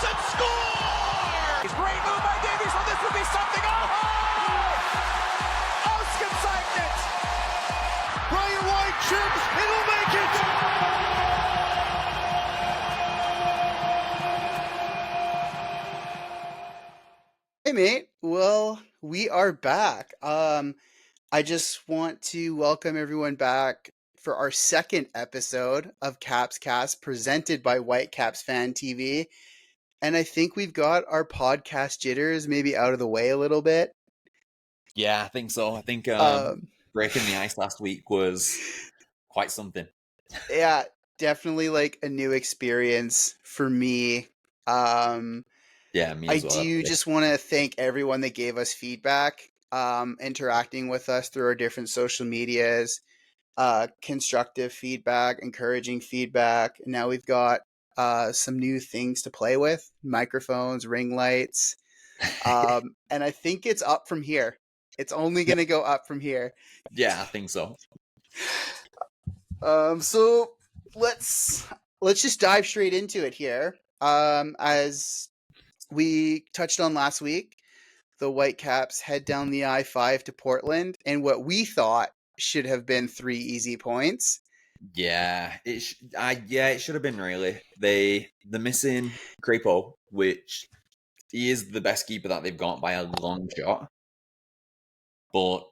and scores! Great move by Davies. Well, this would be something. Oh! Ausgezeichnet! Brian White chips, it'll make it! Hey mate, well, we are back. I just want to welcome everyone back for our second episode of Caps Cast presented by Whitecaps Fan TV. And I think we've got our podcast jitters maybe out of the way a little bit. Yeah, I think so. I think breaking the ice last week was quite something. Yeah, definitely like a new experience for me. Yeah, me I as well. do just want to thank everyone that gave us feedback, interacting with us through our different social medias, constructive feedback, encouraging feedback. Now we've got some new things to play with, microphones, ring lights. And I think it's up from here. It's only going to go up from here. Yeah, I think so. So let's just dive straight into it here. As we touched on last week, the Whitecaps head down the I-5 to Portland, and what we thought should have been 3 easy points. Yeah, it should have been really. They're missing Crepeau, which he is the best keeper that they've got by a long shot. But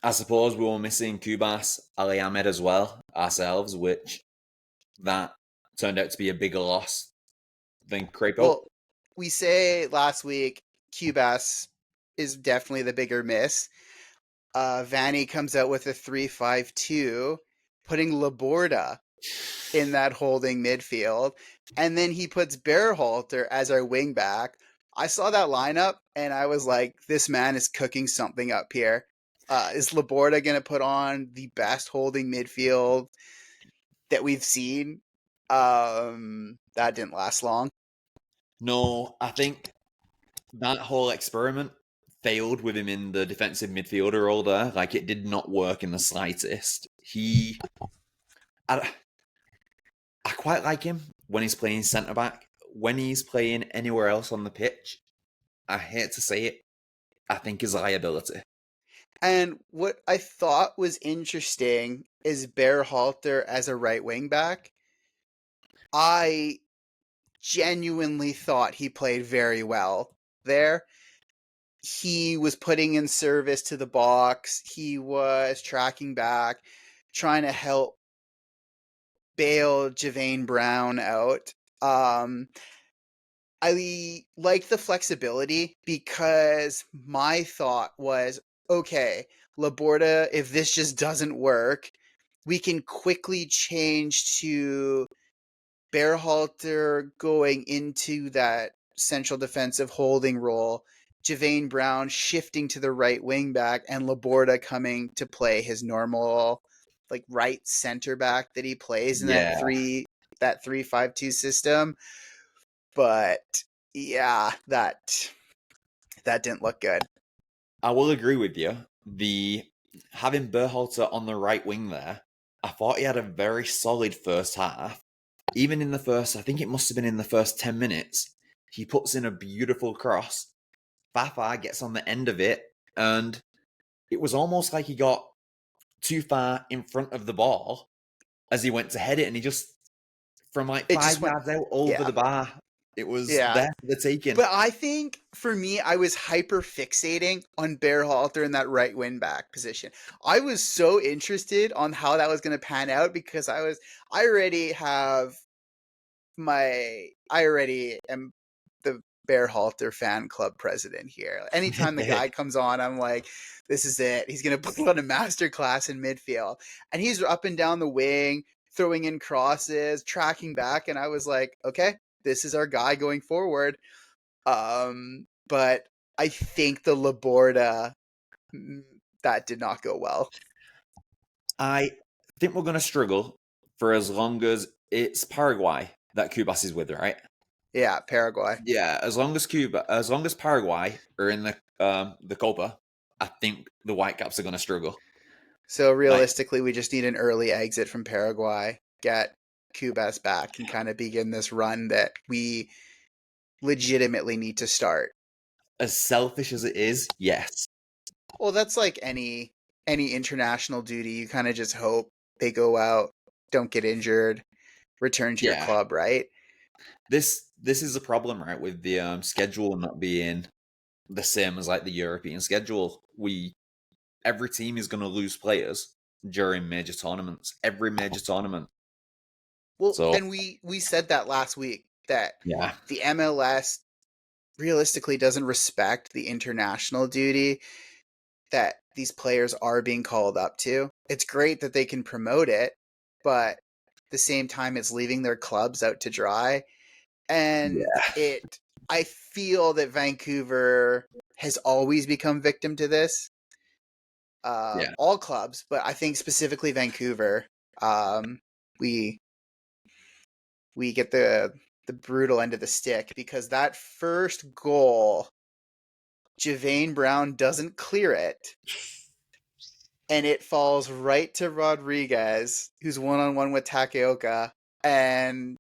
I suppose we were missing Kubas, Ali Ahmed as well ourselves, which that turned out to be a bigger loss than Crepeau. Well, we say last week Cubas is definitely the bigger miss. Vanny comes out with a 3-5-2, putting Laborda in that holding midfield, and then he puts Berhalter as our wing back. I saw that lineup and I was like, this man is cooking something up here. Is Laborda going to put on the best holding midfield that we've seen? That didn't last long. No, I think that whole experiment failed with him in the defensive midfielder role there. Like, it did not work in the slightest. I quite like him when he's playing centre-back. When he's playing anywhere else on the pitch, I hate to say it, I think is a liability. And what I thought was interesting is Berhalter as a right wing back. I genuinely thought he played very well there. He was putting in service to the box. He was tracking back, trying to help bail Javane Brown out. I like the flexibility because my thought was, okay, Laborda, if this just doesn't work, we can quickly change to Berhalter going into that central defensive holding role, Javane Brown shifting to the right wing back, and Laborda coming to play his normal like right center back that he plays in that 3-5-2 system. But yeah, that didn't look good. I will agree with you. Having Berhalter on the right wing there, I thought he had a very solid first half. Even in the first, I think it must have been in the first 10 minutes, he puts in a beautiful cross. Fafa gets on the end of it, and it was almost like he got too far in front of the ball as he went to head it, and he just, from like 5 yards out over the bar, it was there for the taking. But I think, for me, I was hyper fixating on Berhalter in that right wing back position. I was so interested on how that was going to pan out because I already am the Berhalter fan club president here. Anytime the guy comes on, I'm like, this is it. He's going to put on a masterclass in midfield. And he's up and down the wing, throwing in crosses, tracking back. And I was like, okay, this is our guy going forward. But I think the Laborda, that did not go well. I think we're going to struggle for as long as it's Paraguay that Cubas is with, right? Yeah, Paraguay. Yeah, as long as Paraguay are in the Copa, I think the Whitecaps are going to struggle. So realistically, we just need an early exit from Paraguay, get Cubas back, and kind of begin this run that we legitimately need to start. As selfish as it is, yes. Well, that's like any international duty. You kind of just hope they go out, don't get injured, return to your Yeah. club, right? This is a problem, right, with the schedule not being the same as like the European schedule. Every team is going to lose players during major tournaments. Every major tournament. Well, So and we said that last week that yeah, the MLS realistically doesn't respect the international duty that these players are being called up to. It's great that they can promote it, but at the same time it's leaving their clubs out to dry. And yeah, I feel that Vancouver has always become victim to this. yeah, All clubs, but I think specifically Vancouver, um, we we get the brutal end of the stick because that first goal, Javane Brown doesn't clear it, and it falls right to Rodriguez, who's one-on-one with Takeoka. And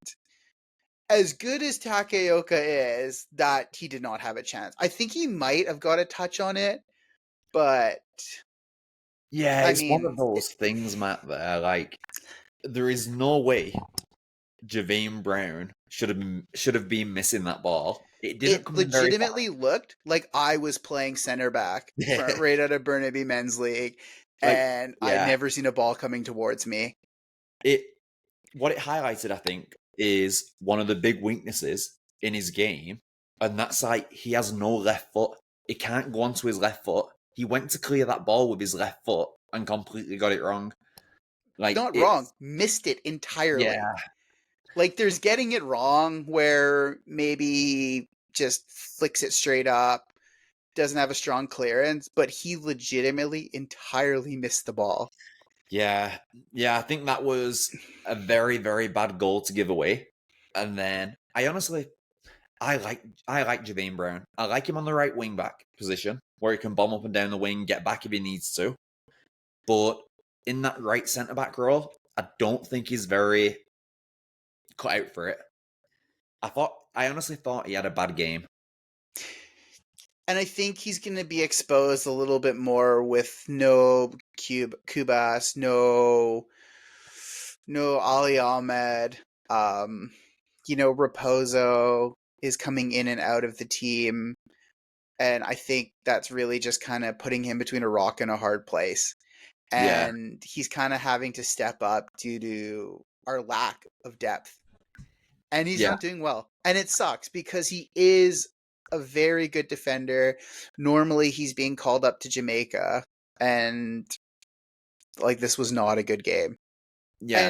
as good as Takeoka is, that he did not have a chance. I think he might have got a touch on it, but yeah. I It's one mean, of those things, Matt. There, like, there is no way Javane Brown should have been missing that ball. It didn't it come in very fast. legitimately looked like I was playing center back right out of Burnaby Men's League, Like, and I'd yeah, never seen a ball coming towards me. it what it highlighted, I think, is one of the big weaknesses in his game, and that's like he has no left foot. He can't go onto his left foot. He went to clear that ball with his left foot and completely got it wrong. Like Not wrong, it's missed it entirely. yeah, Like there's getting it wrong where maybe just flicks it straight up, doesn't have a strong clearance, but he legitimately entirely missed the ball. yeah, yeah. I think that was a very, very bad goal to give away. And then I like Javine Brown. I like him on the right wing back position where he can bomb up and down the wing, get back if he needs to. But in that right centre back role, I don't think he's very cut out for it. I honestly thought he had a bad game. And I think he's going to be exposed a little bit more with no Kubas, no Ali Ahmed. Um, Raposo is coming in and out of the team, and I think that's really just kind of putting him between a rock and a hard place. Yeah, And he's kind of having to step up due to our lack of depth. And he's yeah, not doing well. And it sucks because he is a very good defender. Normally he's being called up to Jamaica, and like this was not a good game. yeah,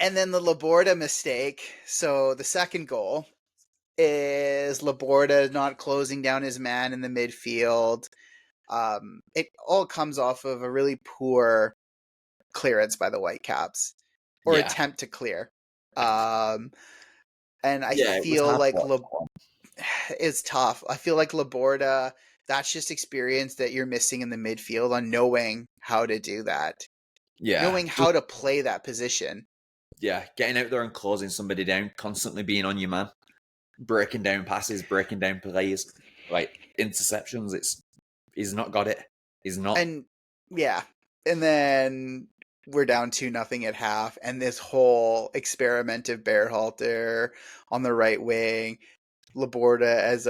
And then the Laborda mistake. So the second goal is Laborda not closing down his man in the midfield. It all comes off of a really poor clearance by the Whitecaps, or yeah, attempt to clear. Um, and I yeah. It was feel hard to like watch that one. it's tough. I feel like Laborda, that's just experience that you're missing in the midfield on knowing how to do that, Yeah, knowing just how to play that position. yeah, getting out there and closing somebody down, constantly being on your man, breaking down passes, breaking down plays, like interceptions. He's not got it. He's not. And yeah, and then we're down 2-0 at half, and this whole experiment of Berhalter on the right wing, Laborda as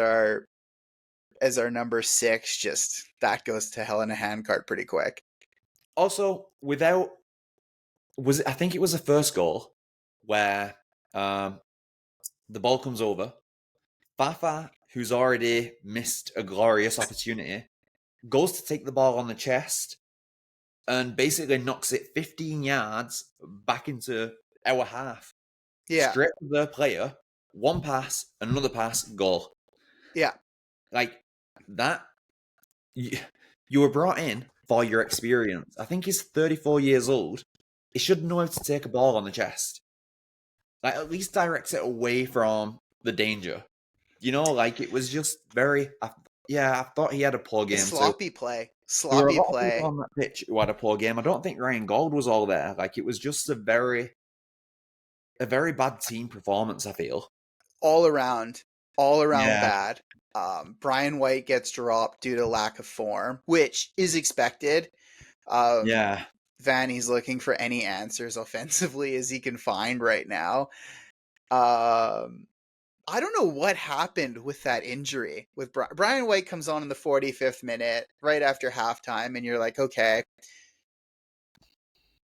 our number 6, just that goes to hell in a handcart pretty quick. Also, I think it was the first goal where um, the ball comes over. Fafa, who's already missed a glorious opportunity, goes to take the ball on the chest and basically knocks it 15 yards back into our half. Yeah, Straight to the player, one pass, another pass, goal. yeah. Like that, you, you were brought in for your experience. I think he's 34 years old. He should know how to take a ball on the chest. Like, at least direct it away from the danger. Like it was just very. Yeah, I thought he had a poor game too. Sloppy play. There were a Sloppy lot of people play. on that pitch who had a poor game. I don't think Ryan Gold was all there. Like it was just a very bad team performance. I feel. all around Yeah. bad. Brian White gets dropped due to lack of form, which is expected. Yeah. Vanny's looking for any answers offensively as he can find right now. I don't know what happened with that injury. With Brian White comes on in the 45th minute, right after halftime, and you're like, okay,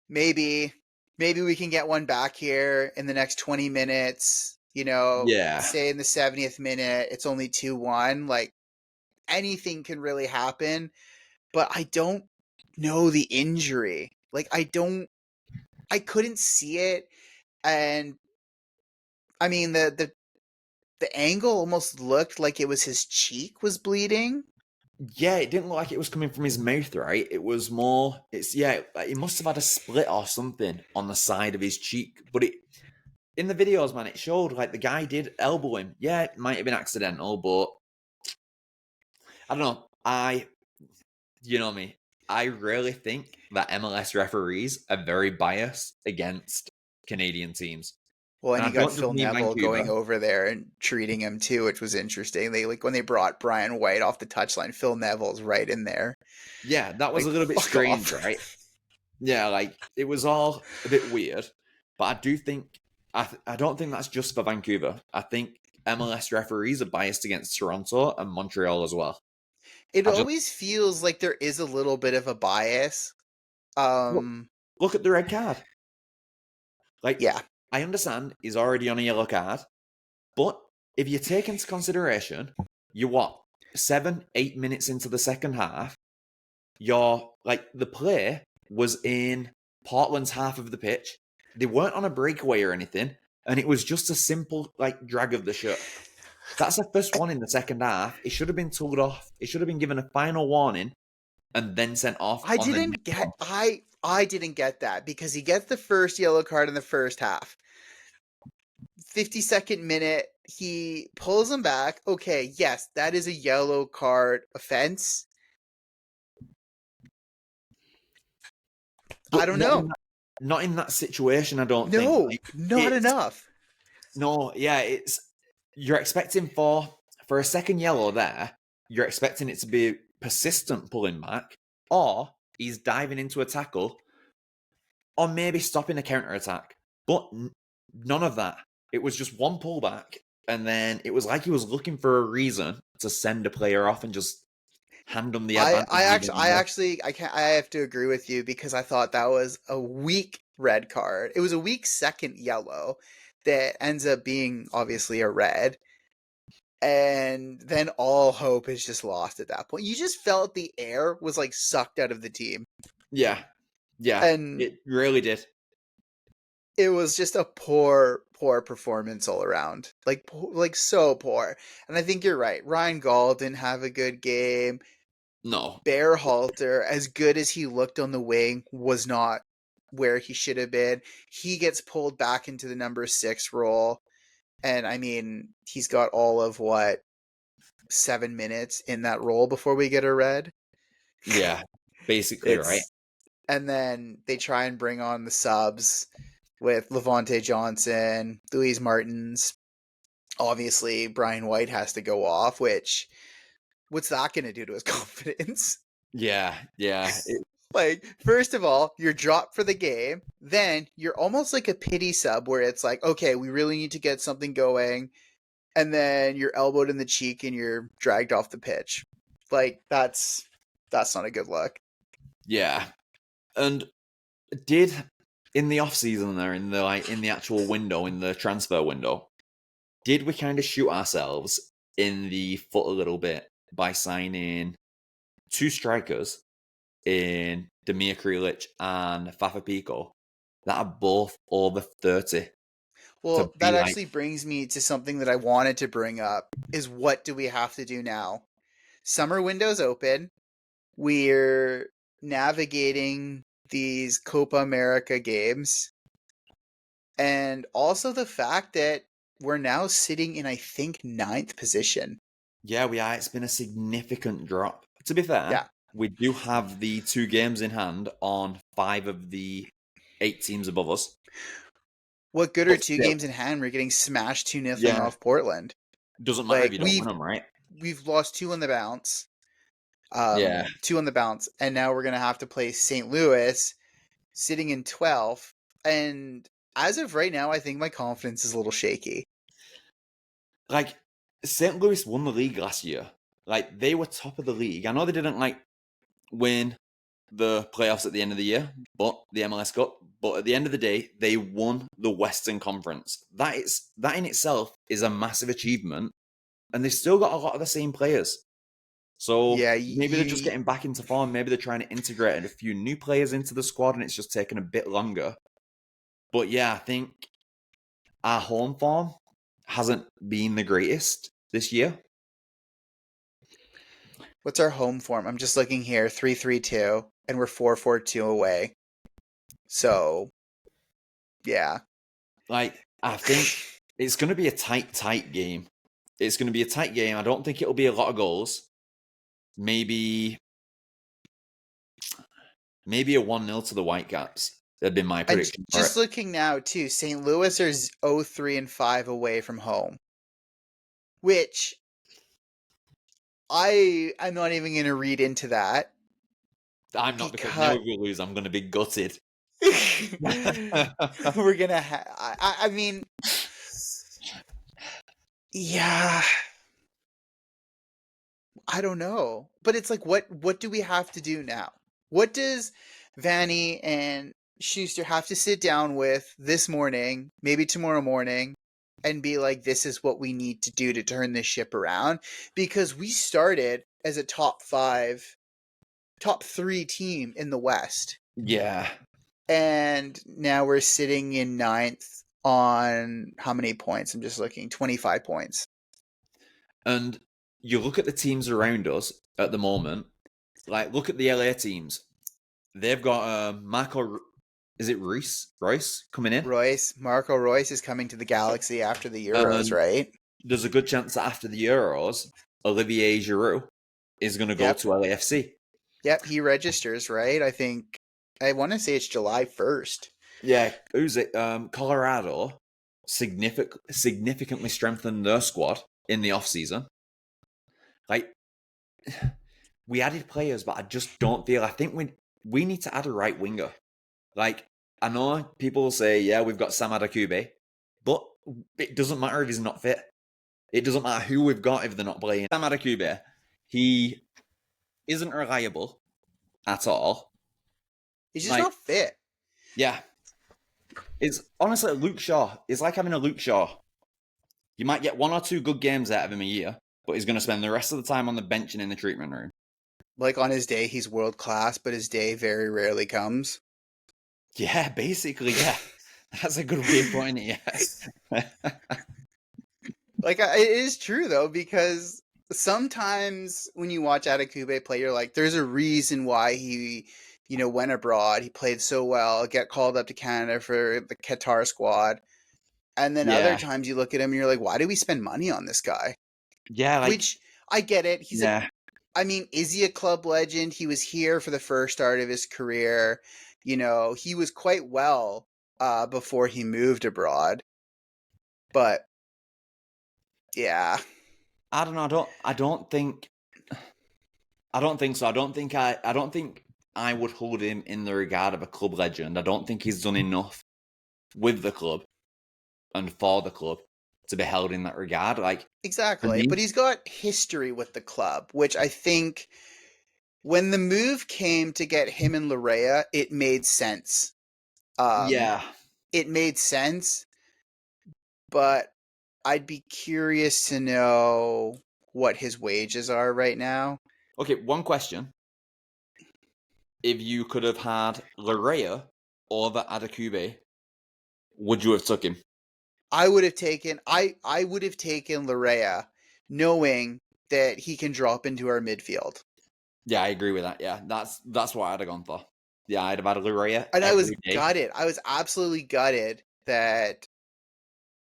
maybe we can get one back here in the next 20 minutes. Yeah. Say in the 70th minute, it's only 2-1. Like anything can really happen, but I don't know the injury. Like I couldn't see it, and I mean the angle almost looked like it was his cheek was bleeding. Yeah, it didn't look like it was coming from his mouth, right? It was more. He must have had a split or something on the side of his cheek. But in the videos, man, it showed like the guy did elbow him. Yeah, it might have been accidental, but I don't know. You know me. I really think that MLS referees are very biased against Canadian teams, Well, and and you I got don't just Phil mean Neville going Vancouver. over there and treating him too, which was interesting. They like when they brought Brian White off the touchline, Phil Neville's right in there. Yeah, that was a Like, little bit fuck strange, off. right? Yeah, like it was all a bit weird, but I do think I don't think that's just for Vancouver. I think MLS referees are biased against Toronto and Montreal as well. It I just always feels like there is a little bit of a bias. look, Um, look at the red card. Like yeah. I understand he's already on a yellow card, but if you take into consideration, you're what 7, 8 minutes into the second half, you're like the play was in Portland's half of the pitch. They weren't on a breakaway or anything, and it was just a simple like drag of the shirt. That's the first one in the second half. It should have been told off. It should have been given a final warning and then sent off I on the didn't next one. get I didn't get that because he gets the first yellow card in the first half. 52nd minute, he pulls him back. Okay, yes, that is a yellow card offense. I But don't know. not in that situation. I don't think. No, Like, not it's enough. no, yeah. It's you're expecting for a second yellow there. You're expecting it to be persistent pulling back, or he's diving into a tackle, or maybe stopping a counter attack. But none of that. It was just one pullback, and then it was like he was looking for a reason to send a player off and just hand them the advantage even more. I have to agree with you because I thought that was a weak red card. It was a weak second yellow that ends up being obviously a red. And then all hope is just lost at that point. You just felt the air was like sucked out of the team. Yeah, yeah, And it really did. it was just a poor performance all around. Like so poor. And I think you're right. Ryan Gall didn't have a good game. No, Bearhalter, as good as he looked on the wing, was not where he should have been. He gets pulled back into the number 6 role. And I mean, he's got all of 7 minutes in that role before we get a red. yeah, basically right. It's and then they try and bring on the subs with Levante Johnson, Louise Martins. Obviously, Brian White has to go off, which what's that going to do to his confidence? Yeah, yeah, Like, first of all, you're dropped for the game. Then you're almost like a pity sub where it's like, okay, we really need to get something going. And then you're elbowed in the cheek and you're dragged off the pitch. Like, that's not a good look. yeah. And did in the off season there in the actual window in the transfer window, did we kind of shoot ourselves in the foot a little bit by signing two strikers in Demir Krilic and Fafa Pico that are both over 30 to Well, be that like, actually brings me to something that I wanted to bring up is what do we have to do now? Summer window's open. We're navigating these Copa America games. And also the fact that we're now sitting in, I think, 9th position. yeah, we are. It's been a significant drop. To be fair, Yeah. we do have the 2 games in hand on 5 of the 8 teams above us. what good are But two still, games in hand? We're getting smashed 2-0 yeah, off Portland. doesn't matter if Like you don't win them, right? we've lost 2 on the bounce. Yeah. 2 on the bounce, and now we're gonna have to play St. Louis, sitting in 12th. And as of right now, I think my confidence is a little shaky. Like, St. Louis won the league last year. Like, they were top of the league. I know they didn't, like, win the playoffs at the end of the year, but the MLS Cup. But at the end of the day, they won the Western Conference. That in itself is a massive achievement, and they've still got a lot of the same players. So Yeah, maybe they're just getting back into form. Maybe they're trying to integrate a few new players into the squad, and it's just taking a bit longer. But yeah, I think our home form hasn't been the greatest this year. what's our home form? I'm just looking here, 3-3-2, and we're 4-4-2 away. So, yeah. Like, I think it's going to be a tight game. It's going to be a tight game. I don't think it'll be a lot of goals. Maybe a 1-0 to the Whitecaps. That'd be my And prediction for just it. looking now too, St. Louis are 0-3-5 away from home, which I'm not even going to read into that. I'm not, because now if we lose, I'm going to be gutted. We're gonna I mean, yeah, I don't know, but it's like, what do we have to do now? What does Vanny and Schuster have to sit down with this morning, maybe tomorrow morning, and be like, this is what we need to do to turn this ship around? Because we started as a top 3 team in the West, Yeah. and now we're sitting in 9th on how many points? I'm just looking, 25 points. And you look at the teams around us at the moment, like, look at the LA teams. They've got Marco, is it Royce coming in? Marco Royce is coming to the Galaxy after the Euros, right? There's a good chance that after the Euros, Olivier Giroud is going to go to LAFC. Yep, he registers, right? I want to say it's July 1st. Yeah, who's it? Colorado significantly strengthened their squad in the offseason. Like, we added players, but I just don't feel. I think we need to add a right winger. Like, I know people will say, yeah, we've got Sam Adekugbe, but it doesn't matter if he's not fit. It doesn't matter who we've got if they're not playing. Sam Adekugbe, he isn't reliable at all. He's just not fit. Yeah. It's honestly Luke Shaw. It's like having a Luke Shaw. You might get 1 or 2 good games out of him a year, but he's going to spend the rest of the time on the bench and in the treatment room. Like, on his day, he's world class, but his day very rarely comes. Yeah, basically, yeah. That's a good way of putting it, yeah. Like, it is true, though, because sometimes when you watch Adekugbe play, you're like, there's a reason why he, went abroad. He played so well, get called up to Canada for the Qatar squad. And then other times you look at him and you're like, why do we spend money on this guy? Yeah, like, which I get it. Is he a club legend? He was here for the first start of his career. He was quite well before he moved abroad. But yeah, I don't know. I don't think so. I don't think I would hold him in the regard of a club legend. I don't think he's done enough with the club and for the club to be held in that regard. Like, exactly. But he's got history with the club, which I think when the move came to get him and Larea, it made sense. It made sense, but I'd be curious to know what his wages are right now. Okay, one question. If you could have had Larea over Adekugbe, would you have took him? I would have taken Larea, knowing that he can drop into our midfield. Yeah, I agree with that. Yeah, that's what I'd have gone for. Yeah, I'd have had Larea. And I was gutted. I was absolutely gutted that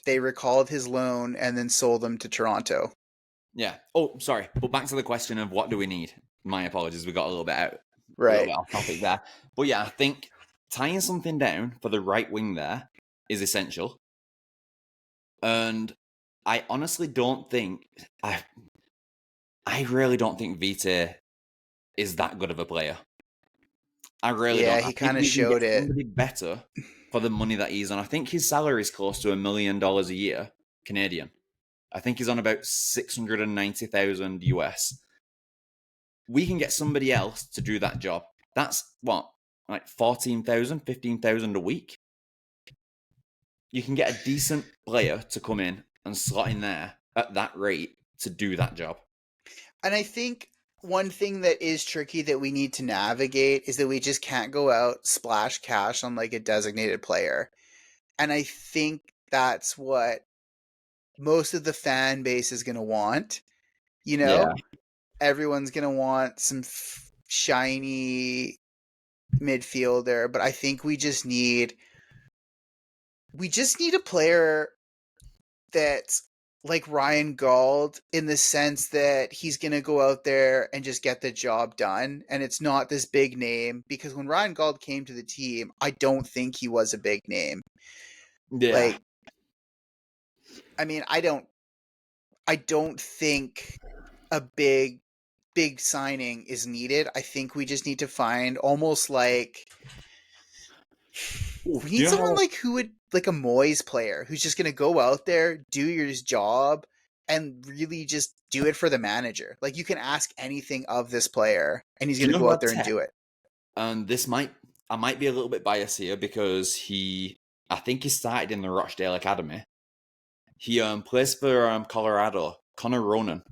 they recalled his loan and then sold him to Toronto. Yeah. Oh, sorry. But back to the question of what do we need? My apologies. We got a little bit out. Right. A little bit off topic there. But yeah, I think tying something down for the right wing there, is essential. And I honestly don't think I really don't think Vite is that good of a player. I really Yeah, don't. I he think kind of we can showed get it. somebody better for the money that he's on. I think his salary is close to $1 million a year Canadian. I think he's on about 690,000 US. We can get somebody else to do that job. That's what, like 14,000, 15,000 a week. You can get a decent player to come in and slot in there at that rate to do that job. And I think one thing that is tricky that we need to navigate is that we just can't go out splash cash on like a designated player. And I think that's what most of the fan base is going to want. You Yeah. know, everyone's going to want some shiny midfielder, but I think we just need a player that's like Ryan Gauld in the sense that he's going to go out there and just get the job done. And it's not this big name, because when Ryan Gauld came to the team, I don't think he was a big name. Yeah. Like, I mean, I don't think a big signing is needed. I think we just need to find almost like Ooh, we do need you know someone how like who would like a Moyes player who's just going to go out there, do his job, and really just do it for the manager. Like, you can ask anything of this player, and he's do going you to know go who out I'd there and take? do it. And I might be a little bit biased here because I think he started in the Rochdale Academy. He plays for Colorado. Connor Ronan.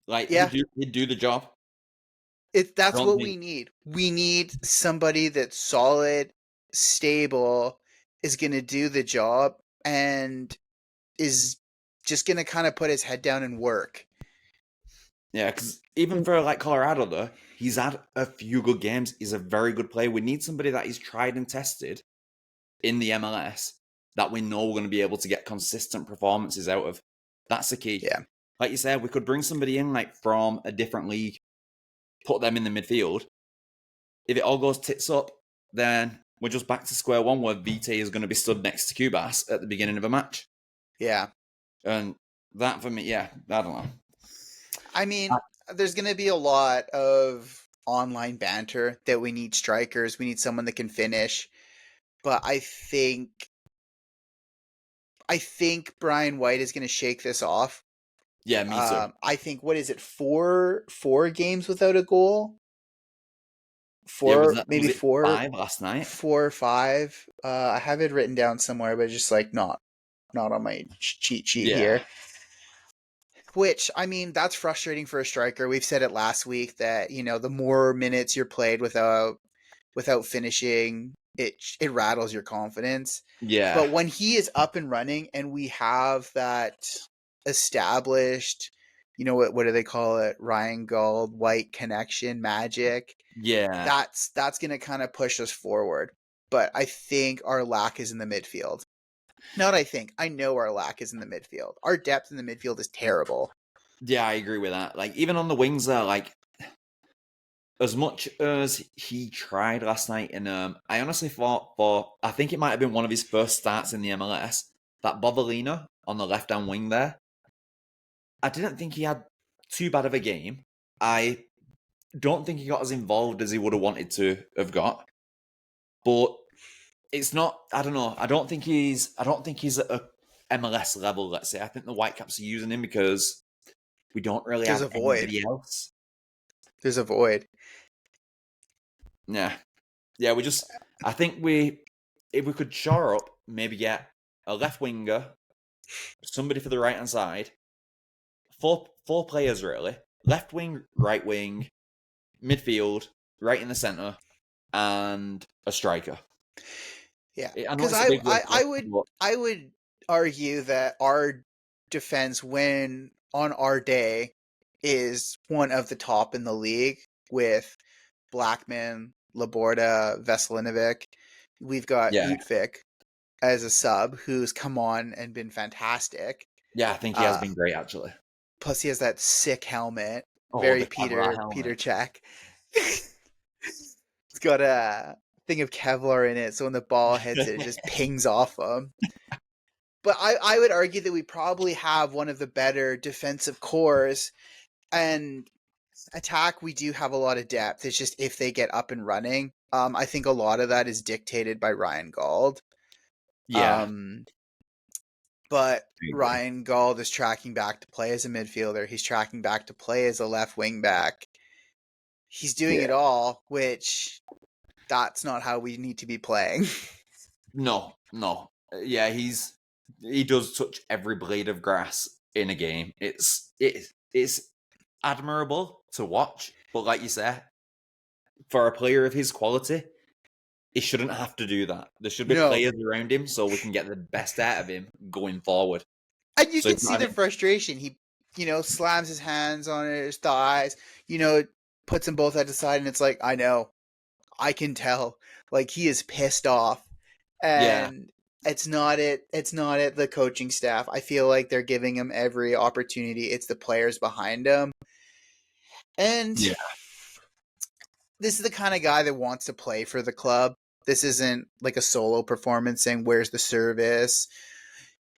Like Yeah, he'd do the job. I that's don't what think. we need. We need somebody that's solid, stable, is going to do the job, and is just going to kind of put his head down and work. Yeah, because even for like Colorado, though, he's had a few good games. He's a very good player. We need somebody that is tried and tested in the MLS that we know we're going to be able to get consistent performances out of. That's the key. Yeah. Like you said, we could bring somebody in like from a different league, put them in the midfield. If it all goes tits up, then we're just back to square one where Vite is going to be stood next to Cubas at the beginning of a match. Yeah. And that for me, yeah, I don't know. I mean, there's going to be a lot of online banter that we need strikers. We need someone that can finish. But I think Brian White is going to shake this off. Yeah, me too. I think, what is it, four games without a goal? Yeah, was Maybe it four, 5 last night? 4 or 5. I have it written down somewhere, but just like not on my cheat sheet here. Which, I mean, that's frustrating for a striker. We've said it last week that, the more minutes you're played without finishing, it rattles your confidence. Yeah. But when he is up and running and we have that established, what do they call it? Ryan Gauld, White connection, magic. Yeah. That's going to kind of push us forward. But I think our lack is in the midfield. Not I know our lack is in the midfield. Our depth in the midfield is terrible. Yeah, I agree with that. Like, even on the wings there, like, as much as he tried last night, and I honestly thought I think it might have been one of his first starts in the MLS, that Bovalina on the left-hand wing there, I didn't think he had too bad of a game. I don't think he got as involved as he would have wanted to have got. But it's not, I don't know, I don't think he's at a MLS level, let's say. I think the Whitecaps are using him because we don't really There's have a void. anybody else. There's a void. Yeah. Yeah, I think if we could shore up, maybe get a left winger, somebody for the right hand side, four players really, left wing, right wing, midfield, right in the center, and a striker. Yeah, I know because it's a big list, I would argue that our defense, when on our day, is one of the top in the league with Blackman, Laborda, Veselinovic. We've got yeah, Utvik as a sub who's come on and been fantastic. yeah, I think he has been great actually. Plus, he has that sick helmet. Oh, Very the Peter Peter Check. He's got thing of Kevlar in it, so when the ball hits it, it just pings off them. But I would argue that we probably have one of the better defensive cores, and attack, we do have a lot of depth. It's just if they get up and running, I think a lot of that is dictated by Ryan Gauld. Yeah, But I agree. Ryan Gauld is tracking back to play as a midfielder. He's tracking back to play as a left wing back. He's doing it Yeah. all, which that's not how we need to be playing. No. Yeah, he does touch every blade of grass in a game. It's admirable to watch, but like you said, for a player of his quality, he shouldn't have to do that. There should be No. players around him so we can get the best out of him going forward. And you So can he's see not the having, frustration. He, slams his hands on his thighs, puts them both at the side, and it's like, I know. I can tell. Like, he is pissed off. yeah, And it's not the coaching staff. I feel like they're giving him every opportunity. It's the players behind him. And yeah, this is the kind of guy that wants to play for the club. This isn't like a solo performance saying, where's the service?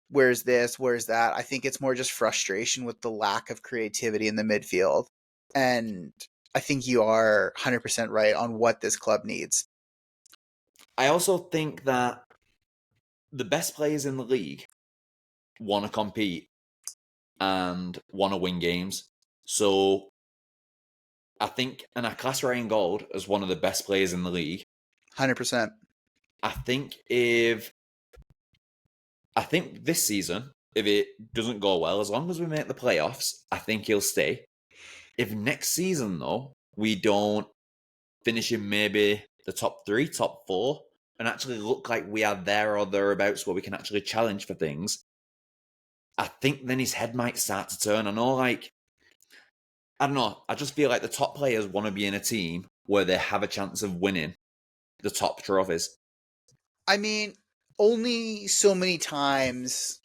Where's this? Where's that? I think it's more just frustration with the lack of creativity in the midfield. And I think you are 100% right on what this club needs. I also think that the best players in the league want to compete and want to win games. So I think, and I class Ryan Gold as one of the best players in the league. 100%. I think this season, if it doesn't go well, as long as we make the playoffs, I think he'll stay. If next season, though, we don't finish in maybe the top 3, top 4, and actually look like we are there or thereabouts where we can actually challenge for things, I think then his head might start to turn. I don't know. I just feel like the top players want to be in a team where they have a chance of winning the top trophies. I mean, only so many times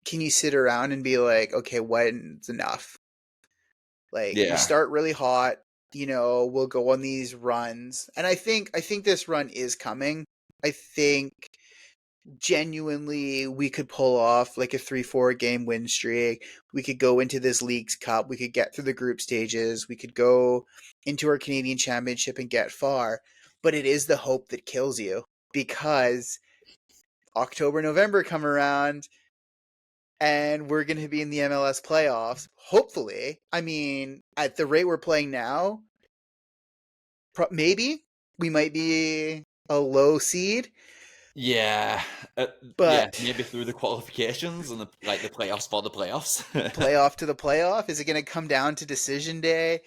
can you sit around and be like, okay, when's enough? Like, we Yeah. start really hot, we'll go on these runs. And I think this run is coming. I think genuinely we could pull off like a 3-4 game win streak. We could go into this League's Cup. We could get through the group stages. We could go into our Canadian Championship and get far. But it is the hope that kills you, because October, November come around and we're going to be in the MLS playoffs. Hopefully. I mean, at the rate we're playing now, maybe we might be a low seed, Yeah. Yeah, but maybe through the qualifications and the playoffs for the playoffs. playoff to the playoff, is it going to come down to decision day?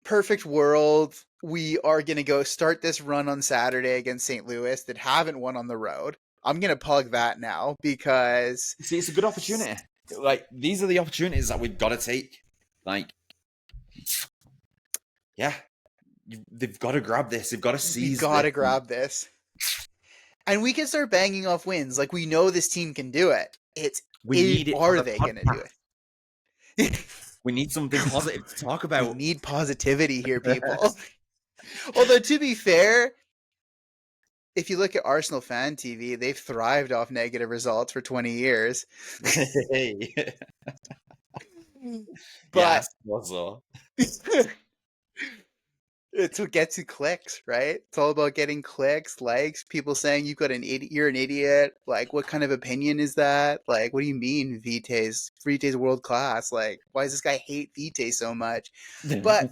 Perfect world. We are going to go start this run on Saturday against St. Louis that haven't won on the road. I'm going to plug that now because See, it's a good opportunity. Like, these are the opportunities that we've got to take. Like, yeah, they've got to grab this. They've got to we seize got this. to grab this. And we can start banging off wins. Like, we know this team can do it. We need it for Are the they going to do it? We need something positive to talk about. We need positivity here, people. Although, to be fair, if you look at Arsenal Fan TV, they've thrived off negative results for 20 years. Hey. But Yes, also. it's what gets you clicks, right? It's all about getting clicks, likes, people saying you're an idiot. Like, what kind of opinion is that? Like, what do you mean Vite's world class? Like, why does this guy hate Vite so much? But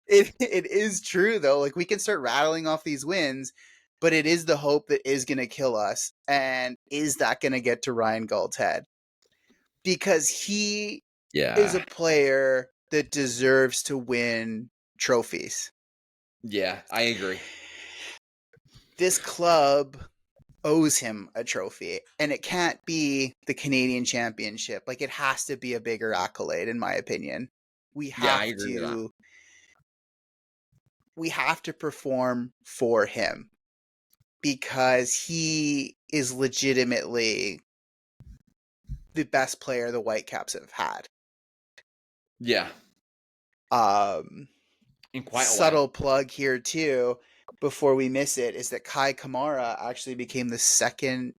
it is true though. Like, we can start rattling off these wins, but it is the hope that is going to kill us. And is that going to get to Ryan Gauld's head? Because he is a Yeah. player that deserves to win trophies. Yeah, I agree. This club owes him a trophy, and it can't be the Canadian Championship. Like, it has to be a bigger accolade, in my opinion. Yeah, I agree with that. We have to perform for him, because he is legitimately the best player the Whitecaps have had. Yeah. In quite a Subtle while. plug here too. before we miss it is that Kai Kamara actually became the second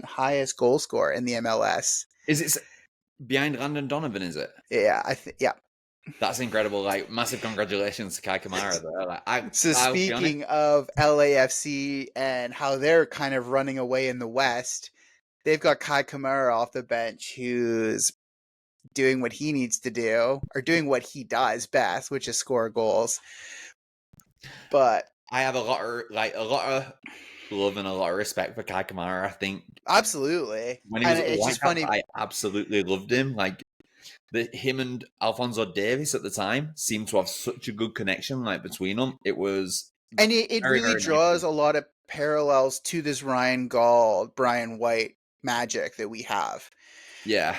highest goal scorer in the MLS. Is it behind Landon Donovan? Is it? Yeah. That's incredible. Like, massive congratulations to Kai Kamara there. Like, So I'll be honest. speaking of LAFC and how they're kind of running away in the West, they've got Kai Kamara off the bench who's doing what he needs to do, or doing what he does best, which is score goals. But I have a lot of love and a lot of respect for Kai Kamara. I think absolutely, when he was and at it's just Whitecaps, funny. I absolutely loved him. Like, him and Alphonso Davies at the time seemed to have such a good connection, like, between them. It was And it very, really very draws nice. a lot of parallels to this Ryan Gaul, Brian White magic that we have. Yeah.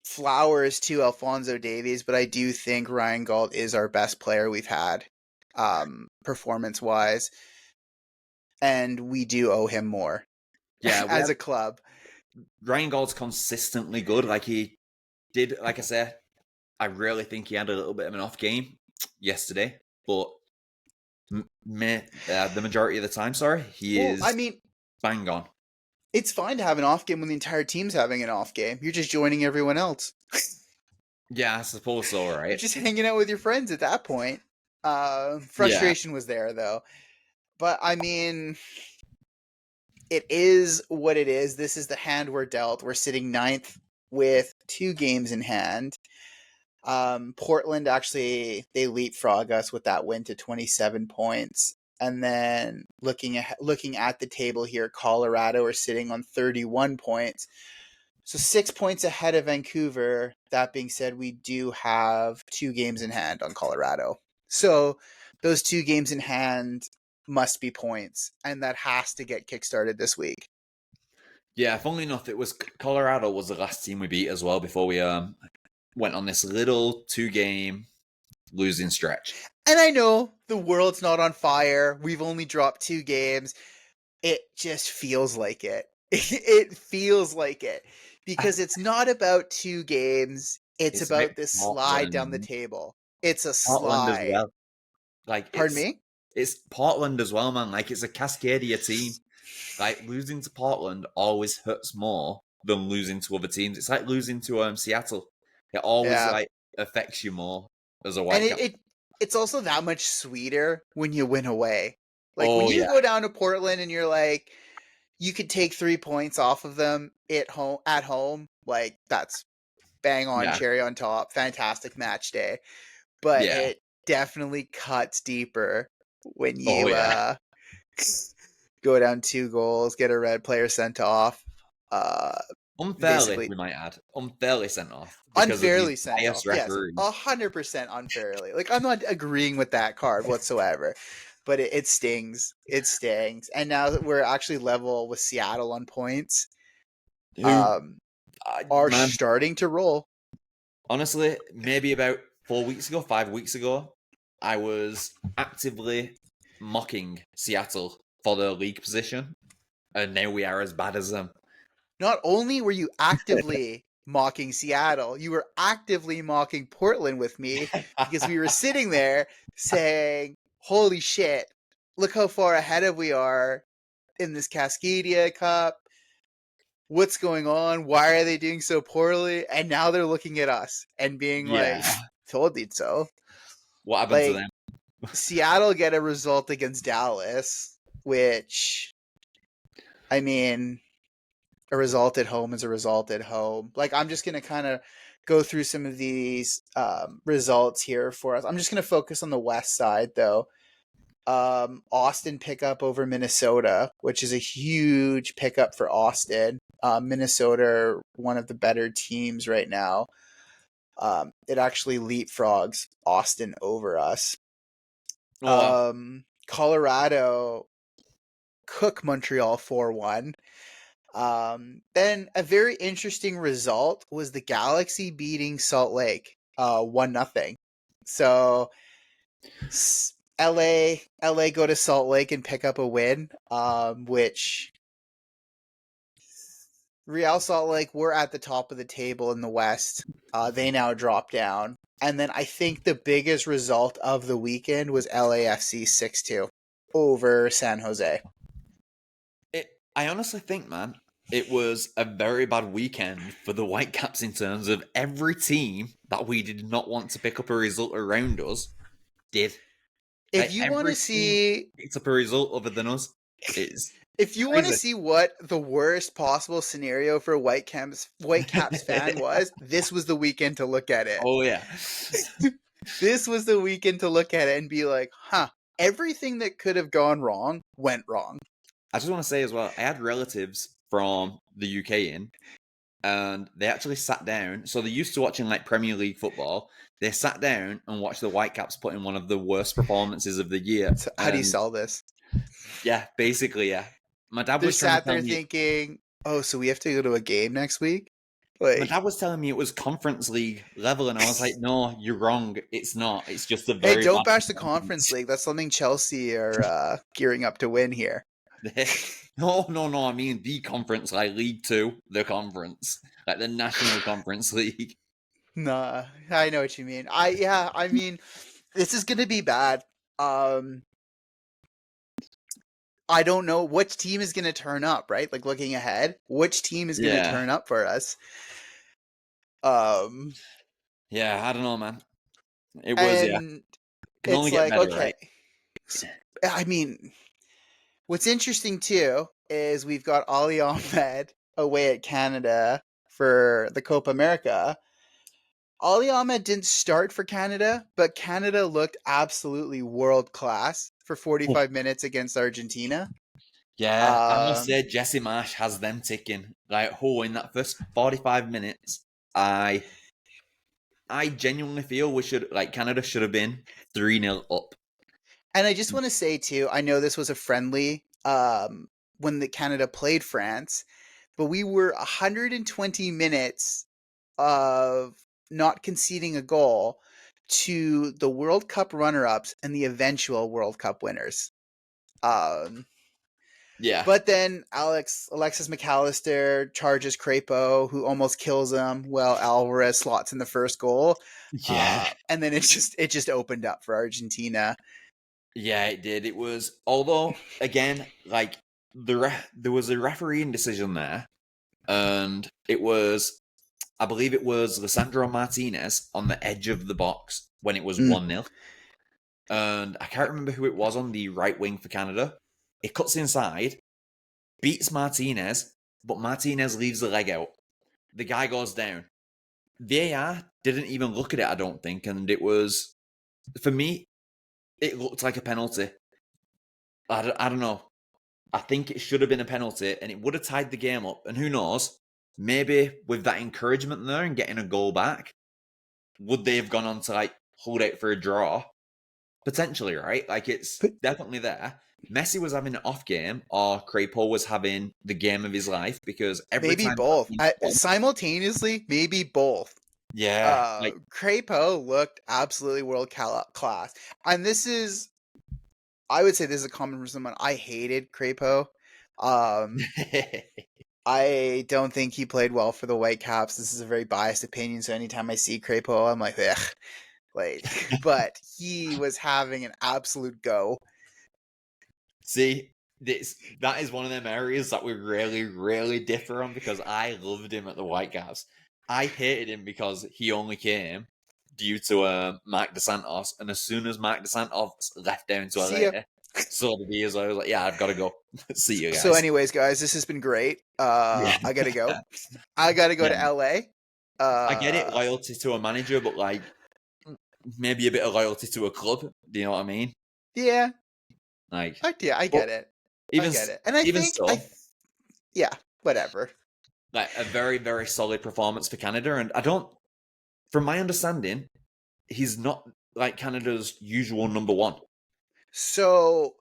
Flowers to Alphonso Davies, but I do think Ryan Gault is our best player we've had, performance-wise. And we do owe him more Yeah, as a club. Ryan Gould's consistently good. Like, he did, like I said, I really think he had a little bit of an off game yesterday, but the majority of the time, he is bang on. It's fine to have an off game when the entire team's having an off game. You're just joining everyone else. Yeah, I suppose so, right? You're just hanging out with your friends at that point. Frustration was there, though. But, I mean, it is what it is. This is the hand we're dealt. We're sitting 9th with 2 games in hand. Portland, actually, they leapfrog us with that win to 27 points. And then looking at the table here, Colorado are sitting on 31 points. So 6 points ahead of Vancouver. That being said, we do have 2 games in hand on Colorado. So those 2 games in hand must be points, and that has to get kickstarted this week. Yeah, funnily enough, it was Colorado was the last team we beat as well before we went on this little 2-game losing stretch. And I know the world's not on fire. We've only dropped 2 games. It just feels like it. It feels like it. Because it's not about 2 games. It's about this slide down the table. It's a Portland as slide. well. Like, Pardon me? It's Portland as well, man. Like, it's a Cascadia team. Like, losing to Portland always hurts more than losing to other teams. It's like losing to Seattle. It always like affects you more as a Whitecap. And it's also that much sweeter when you win away. Like, when you go down to Portland and you're like, you could take 3 points off of them at home. Like, that's bang on, cherry on top, fantastic match day. But it definitely cuts deeper when you go down 2 goals, get a red player sent off. Unfairly, we might add. Unfairly sent off. Unfairly sent off. Referees. Yes, 100% unfairly. Like, I'm not agreeing with that card whatsoever. But it stings. It stings. And now that we're actually level with Seattle on points, are starting to roll. Honestly, maybe about 5 weeks ago, I was actively mocking Seattle for their league position, and now we are as bad as them. Not only were you actively mocking Seattle, you were actively mocking Portland with me, because we were sitting there saying, holy shit, look how far ahead we are in this Cascadia Cup. What's going on? Why are they doing so poorly? And now they're looking at us and being like, told you so. What happened to them? Seattle get a result against Dallas, which, I mean, a result at home is a result at home. Like, I'm just going to kind of go through some of these results here for us. I'm just going to focus on the West side, though. Austin pickup over Minnesota, which is a huge pickup for Austin. Minnesota, one of the better teams right now. It actually leapfrogs Austin over us. Colorado cook Montreal 4-1. Then a very interesting result was the Galaxy beating Salt Lake 1-0. So LA go to Salt Lake and pick up a win, which Real Salt Lake, we're at the top of the table in the West. They now drop down. And then I think the biggest result of the weekend was LAFC 6-2 over San Jose. I honestly think, man, it was a very bad weekend for the Whitecaps in terms of every team that we did not want to pick up a result around us did. If Like you want every to team see picked up a result other than us. It's If you want to crazy. see what the worst possible scenario for a Whitecaps fan was, this was the weekend to look at it. Oh yeah. This was the weekend to look at it and be like, huh, everything that could have gone wrong went wrong. I just want to say as well, I had relatives from the UK in, and they actually sat down. So they're used to watching like Premier League football. They sat down and watched the Whitecaps put in one of the worst performances of the year. So how do you sell this? Yeah, basically, yeah. My dad They was trying to sat tell there me. thinking, oh, so we have to go to a game next week? My Like, dad was telling me it was conference league level, and I was like, "No, you're wrong. It's not. It's just a hey, very don't bad bash the performance." Conference League. That's something Chelsea are gearing up to win here. No, no, no. I mean the conference, like League Two, the conference, like the National Conference League. Nah, I know what you mean. I mean, this is gonna be bad. I don't know which team is gonna turn up, right? Like looking ahead, which team is gonna Yeah, turn up for us? Um, yeah. I don't know, man. It was, yeah. and Can only it's get like, better, okay. right? I mean, what's interesting too is we've got Ali Ahmed away at Canada for the Copa America. Ali Ahmed didn't start for Canada, but Canada looked absolutely world class for Oh, 45 minutes against Argentina. yeah, I must Um, say Jesse Marsh has them ticking. Like, oh, in that first 45 minutes, I I genuinely feel we should like Canada should have been 3-0 up. and I just want to say too, I know this was a friendly when the Canada played France, but we were 120 minutes of not conceding a goal to the World Cup runner-ups and the eventual World Cup winners. Um, Yeah. but then Alexis McAllister charges Crapo, who almost kills him. Well, Alvarez slots in the first goal, Yeah. and then it just opened up for Argentina. Yeah, it did. It was, although again, like there was a refereeing decision there, and it was, I believe it was Lisandro Martinez on the edge of the box when it was Mm. 1-0. And I can't remember who it was on the right wing for Canada. It cuts inside, beats Martinez, but Martinez leaves the leg out. The guy goes down. VAR didn't even look at it, I don't think, and it was, for me, it looked like a penalty. I don't know. I think it should have been a penalty, and it would have tied the game up. And who knows? Maybe with that encouragement there and getting a goal back, would they have gone on to like hold out for a draw? Potentially, right? Like it's But definitely there. Messi was having an off game, or Crapo was having the game of his life because every maybe time both. he scored, Simultaneously, maybe both. yeah, like Crapo looked absolutely world class. And this is, I would say this is a comment from someone. I hated Crapo. Um, I don't think he played well for the Whitecaps. This is a very biased opinion, so anytime I see Crapo, I'm like, ugh. Like, but he was having an absolute go. see, that is one of them areas that we really, really differ on because I loved him at the Whitecaps. I hated him because he only came due to Mark DeSantos, and as soon as Mark DeSantos left down to See ya. LA, so did he as well. I was like, yeah, I've got to go. See you So, guys. anyways, guys, this has been great. Yeah, I gotta go. I gotta go yeah. to LA. I get it, loyalty to a manager, but like maybe a bit of loyalty to a club. Do you know what I mean? Yeah, Like, yeah, I but get it. I even get it. And I even think so, yeah, whatever. like a very, very solid performance for Canada. And I don't, from my understanding, he's not like Canada's usual number one. So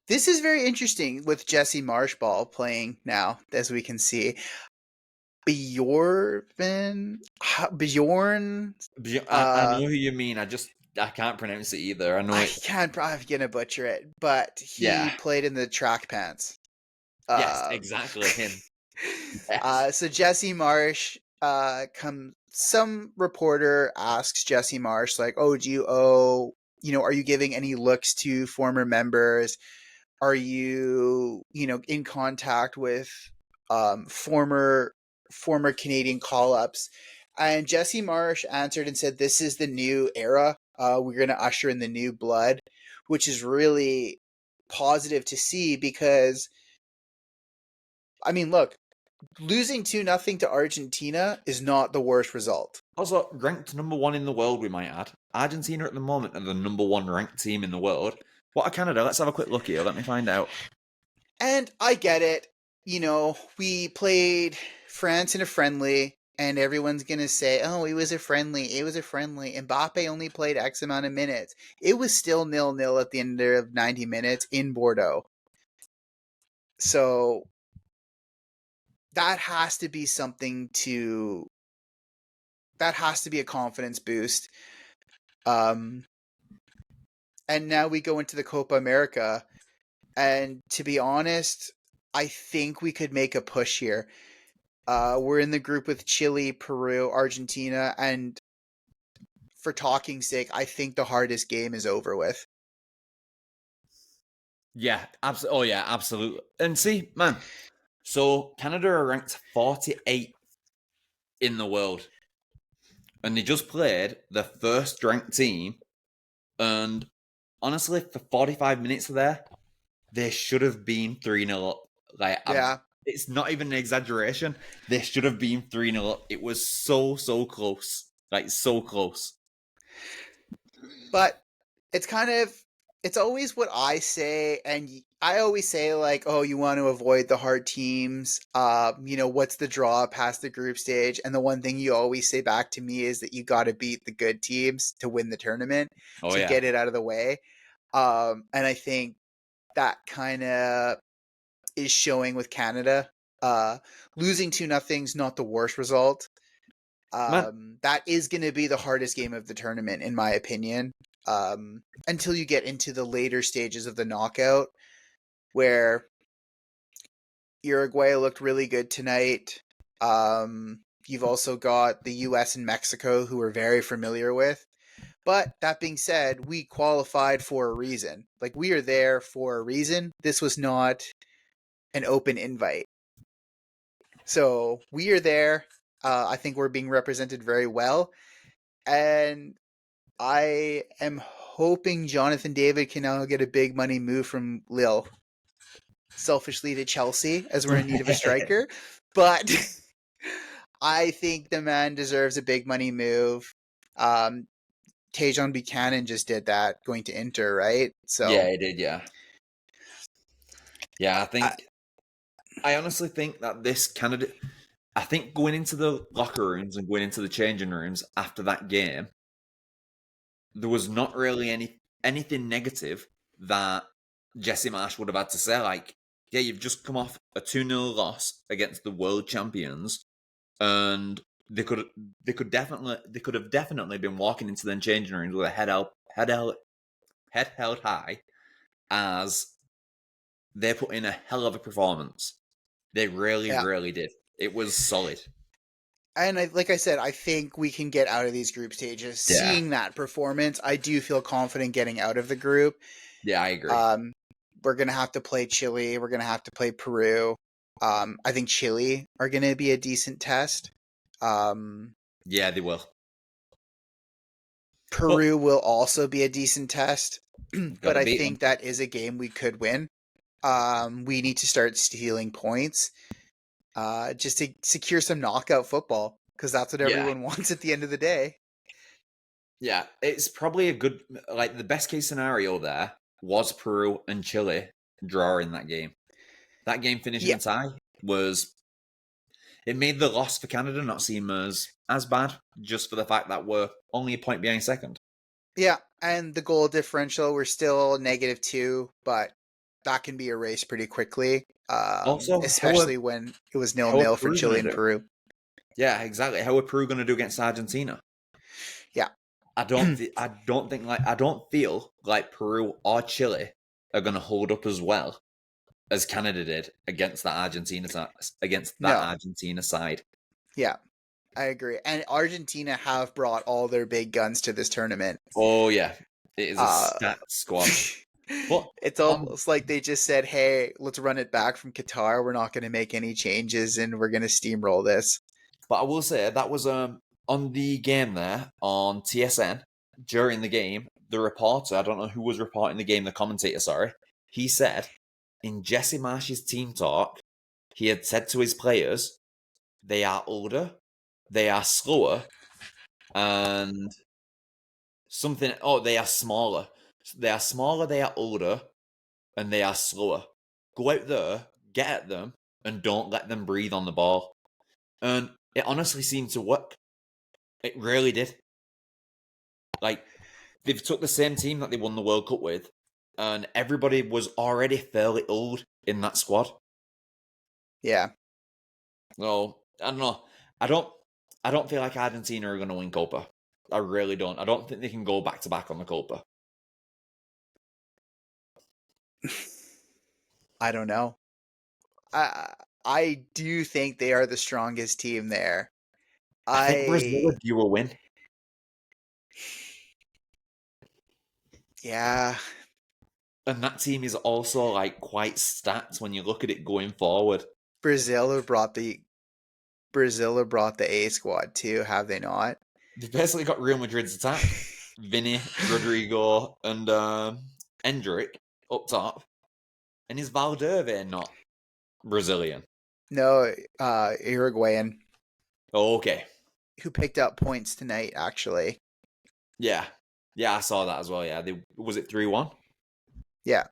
this is very interesting with Jesse Marshball playing now, as we can see. Bjorn. I know who you mean. I can't pronounce it either. I know I it. can't probably gonna butcher it, but he Yeah. played in the track pants. Yes, Um, exactly him. Yes. so Jesse Marsh comes some reporter asks Jesse Marsh, like, oh, do you owe, are you giving any looks to former members? Are you, in contact with former Canadian call-ups? And Jesse Marsh answered and said, this is the new era. We're going to usher in the new blood, which is really positive to see because, I mean, look, losing 2-0 to Argentina is not the worst result. Also, ranked number 1 in the world, we might add. Argentina at the moment are the number 1 ranked team in the world. What are Canada? Let's have a quick look here. Let me find out. And I get it. We played France in a friendly, and everyone's going to say, oh, it was a friendly. Mbappe only played X amount of minutes. It was still 0-0 at the end of 90 minutes in Bordeaux. So that has to be a confidence boost. And now we go into the Copa America. And to be honest, I think we could make a push here. We're in the group with Chile, Peru, Argentina, and for talking's sake, I think the hardest game is over with. Yeah, absolutely. Oh, yeah, absolutely. And see, man, so Canada are ranked 48th in the world. And they just played the first ranked team. And honestly, for 45 minutes there, they should have been 3-0 up. Yeah. It's not even an exaggeration. They should have been 3-0 up. It was so close. So close. But it's always what I say, and I always say, like, oh, you want to avoid the hard teams. What's the draw past the group stage? And the one thing you always say back to me is that you got to beat the good teams to win the tournament, get it out of the way. And I think that kind of is showing with Canada. Losing 2-0 is not the worst result. That is going to be the hardest game of the tournament, in my opinion. Until you get into the later stages of the knockout, where Uruguay looked really good tonight. You've also got the US and Mexico, who we're very familiar with. But that being said, we qualified for a reason. Like, we are there for a reason. This was not an open invite. So we are there. I think we're being represented very well. And I am hoping Jonathan David can now get a big money move from Lille. Selfishly to Chelsea, as we're in need of a striker. But I think the man deserves a big money move. Tajon Buchanan just did that, going to Inter, right? So yeah, he did. Yeah, I honestly think that this Canada. I think going into the locker rooms and going into the changing rooms after that game, there was not really anything negative that Jesse Marsh would have had to say. Like, yeah, you've just come off a 2-0 loss against the world champions, and they could have definitely been walking into the changing rooms with a head held high, as they put in a hell of a performance. They really did. It was solid. And like I said, I think we can get out of these group stages. Yeah. Seeing that performance, I do feel confident getting out of the group. Yeah, I agree. We're going to have to play Chile. We're going to have to play Peru. I think Chile are going to be a decent test. Yeah, they will. Peru will also be a decent test. But I think that is a game we could win. We need to start stealing points. Just to secure some knockout football, because that's what everyone wants at the end of the day. Yeah, it's probably a good, the best case scenario there was Peru and Chile drawing that game. That game finishing tie it made the loss for Canada not seem as bad, just for the fact that we're only a point behind second. Yeah, and the goal differential, we're still -2, but that can be erased pretty quickly. Also, especially when it was 0-0 for Chile and Peru. Yeah, exactly. How are Peru going to do against Argentina? Yeah, I don't feel like Peru or Chile are going to hold up as well as Canada did against that Argentina side. Yeah. I agree. And Argentina have brought all their big guns to this tournament. Oh yeah, it is a Uh, stat squad. But it's almost like they just said, "Hey, let's run it back from Qatar. We're not going to make any changes, and we're going to steamroll this." I will say that was on the game there on TSN during the game. The reporter, I don't know who was reporting the game, the commentator, sorry, he said in Jesse Marsh's team talk, he had said to his players, they are older, they are slower, and something. Oh, they are smaller. They are smaller, they are older, and they are slower. Go out there, get at them, and don't let them breathe on the ball. And it honestly seemed to work. It really did. Like, they've took the same team that they won the World Cup with, and everybody was already fairly old in that squad. Yeah. So, I don't know. I don't feel like Argentina are going to win Copa. I really don't. I don't think they can go back to back on the Copa. I don't know. I do think they are the strongest team there. I think Brazil I would do a win. yeah. And that team is also like quite stacked when you look at it going forward. Brazil have brought the A squad too, have they not? They've basically got Real Madrid's attack. Vinny, Rodrigo, and Endrick up top. And is Valverde not Brazilian? No, Uruguayan, Oh, okay. who picked up points tonight, actually. Yeah. Yeah, I saw that as well. Yeah. Was it 3-1? Yeah.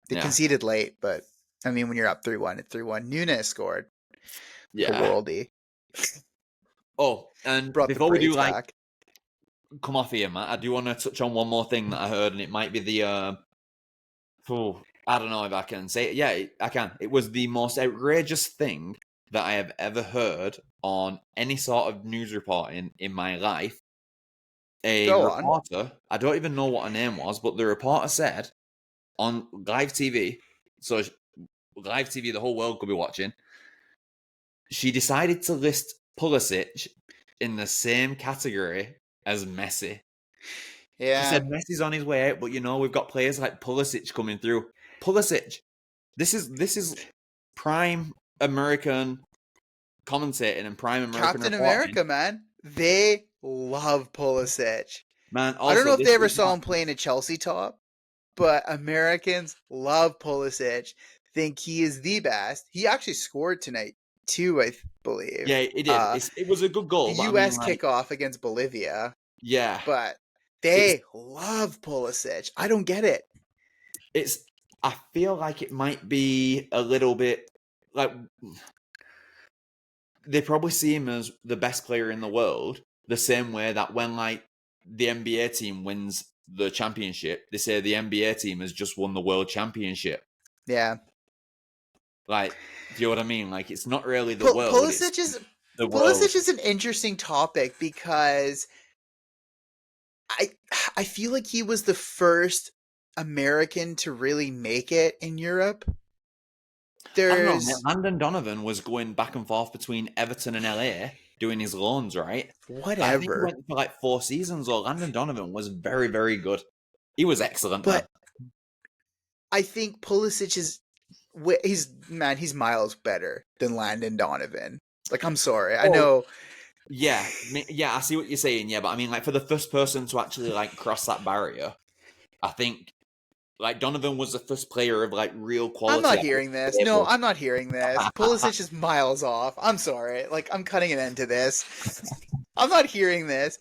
They Yeah. conceded late, but I mean, when you're up 3-1, it's 3-1. Nunes scored for Yeah. Worldy. Oh, and Brought the before we do Braves like back. come off here, Matt, I do want to touch on one more thing that I heard, and it might be the I don't know if I can say it. Yeah, I can. It was the most outrageous thing that I have ever heard on any sort of news reporting in my life. A Go on. reporter, I don't even know what her name was, but the reporter said on live TV, so live TV, the whole world could be watching, she decided to list Pulisic in the same category as Messi. Yeah. She said Messi's on his way out, but we've got players like Pulisic coming through. Pulisic, this is prime American commentating and prime American Captain reporting. America, man. They love Pulisic. Man, also, I don't know if they ever saw him play in a Chelsea top, but Americans love Pulisic. Think he is the best. He actually scored tonight too, I believe. Yeah, it did. It was a good goal. The U.S. kickoff against Bolivia. Yeah, but they love Pulisic. I don't get it. I feel like it might be a little bit like they probably see him as the best player in the world, the same way that when like the NBA team wins the championship, they say the NBA team has just won the world championship. Yeah. Like, do you know what I mean? Like, it's not really the world. Pulisic is an interesting topic because I feel like he was the first American to really make it in Europe. I don't know, man. Landon Donovan was going back and forth between Everton and LA doing his loans, right? Whatever. I think he went for like 4 seasons, or Landon Donovan was very, very good. He was excellent. But I think Pulisic he's miles better than Landon Donovan. Like, I'm sorry. I know. Yeah, I see what you're saying. Yeah, but I mean, like, for the first person to actually like cross that barrier, I think like Donovan was the first player of like real quality. I'm not hearing this. No, I'm not hearing this. Pulisic is miles off. I'm sorry. Like, I'm cutting an end to this. I'm not hearing this.